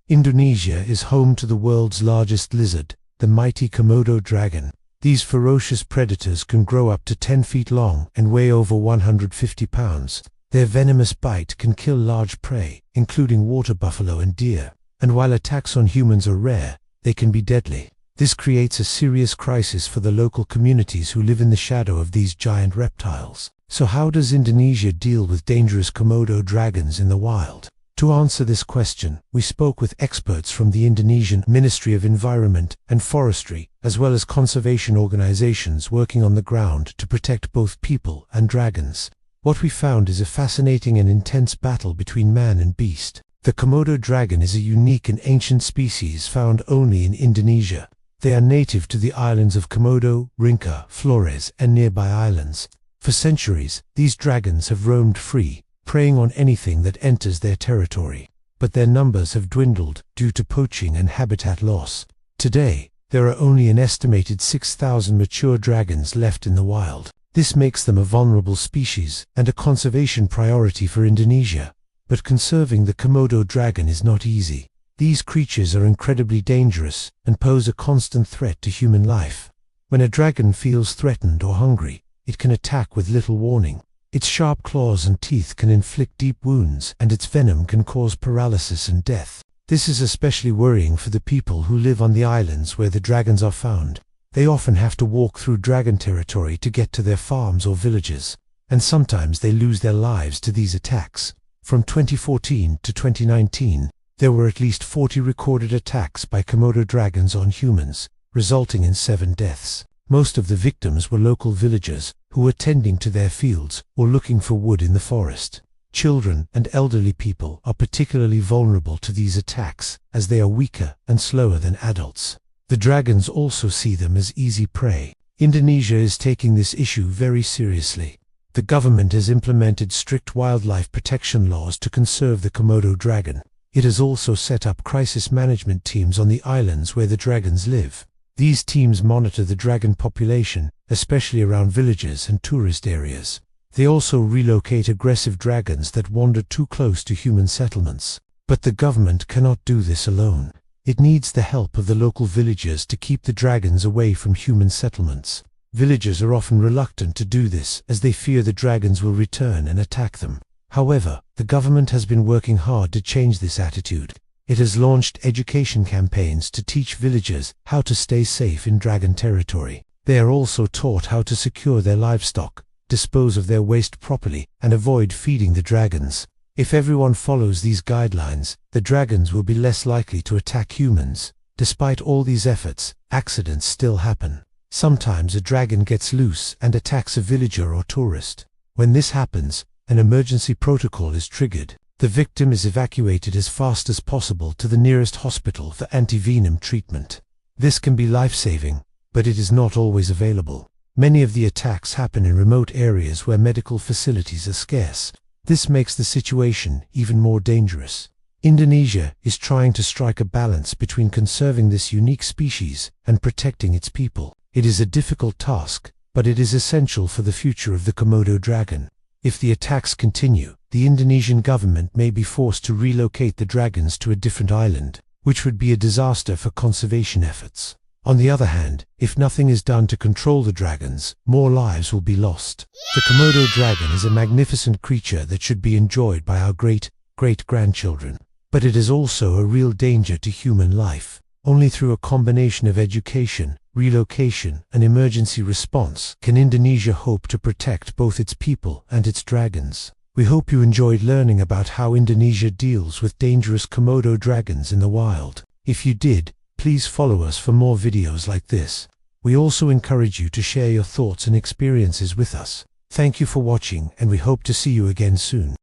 Indonesia is home to the world's largest lizard, the mighty Komodo dragon. These ferocious predators can grow up to 10 feet long and weigh over 150 pounds. Their venomous bite can kill large prey, including water buffalo and deer. And while attacks on humans are rare, they can be deadly. This creates a serious crisis for the local communities who live in the shadow of these giant reptiles. So how does Indonesia deal with dangerous Komodo dragons in the wild? To answer this question, we spoke with experts from the Indonesian Ministry of Environment and Forestry, as well as conservation organizations working on the ground to protect both people and dragons. What we found is a fascinating and intense battle between man and beast. The Komodo dragon is a unique and ancient species found only in Indonesia. They are native to the islands of Komodo, Rinca, Flores, and nearby islands. For centuries, these dragons have roamed free, preying on anything that enters their territory. But their numbers have dwindled due to poaching and habitat loss. Today, there are only an estimated 6,000 mature dragons left in the wild. This makes them a vulnerable species and a conservation priority for Indonesia. But conserving the Komodo dragon is not easy. These creatures are incredibly dangerous and pose a constant threat to human life. When a dragon feels threatened or hungry, it can attack with little warning. Its sharp claws and teeth can inflict deep wounds, and its venom can cause paralysis and death. This is especially worrying for the people who live on the islands where the dragons are found. They often have to walk through dragon territory to get to their farms or villages, and sometimes they lose their lives to these attacks. From 2014 to 2019, there were at least 40 recorded attacks by Komodo dragons on humans, resulting in 7 deaths. Most of the victims were local villagers who were tending to their fields or looking for wood in the forest. Children and elderly people are particularly vulnerable to these attacks as they are weaker and slower than adults. The dragons also see them as easy prey. Indonesia is taking this issue very seriously. The government has implemented strict wildlife protection laws to conserve the Komodo dragon. It has also set up crisis management teams on the islands where the dragons live. These teams monitor the dragon population, especially around villages and tourist areas. They also relocate aggressive dragons that wander too close to human settlements. But the government cannot do this alone. It needs the help of the local villagers to keep the dragons away from human settlements. Villagers are often reluctant to do this as they fear the dragons will return and attack them. However, the government has been working hard to change this attitude. It has launched education campaigns to teach villagers how to stay safe in dragon territory. They are also taught how to secure their livestock, dispose of their waste properly, and avoid feeding the dragons. If everyone follows these guidelines, the dragons will be less likely to attack humans. Despite all these efforts, accidents still happen. Sometimes a dragon gets loose and attacks a villager or tourist. When this happens, an emergency protocol is triggered. The victim is evacuated as fast as possible to the nearest hospital for antivenom treatment. This can be life-saving, but it is not always available. Many of the attacks happen in remote areas where medical facilities are scarce. This makes the situation even more dangerous. Indonesia is trying to strike a balance between conserving this unique species and protecting its people. It is a difficult task, but it is essential for the future of the Komodo dragon. If the attacks continue, the Indonesian government may be forced to relocate the dragons to a different island, which would be a disaster for conservation efforts. On the other hand, if nothing is done to control the dragons, more lives will be lost. The Komodo dragon is a magnificent creature that should be enjoyed by our great-great-grandchildren. But it is also a real danger to human life. Only through a combination of education, relocation, and emergency response can Indonesia hope to protect both its people and its dragons. We hope you enjoyed learning about how Indonesia deals with dangerous Komodo dragons in the wild. If you did, please follow us for more videos like this. We also encourage you to share your thoughts and experiences with us. Thank you for watching, and we hope to see you again soon.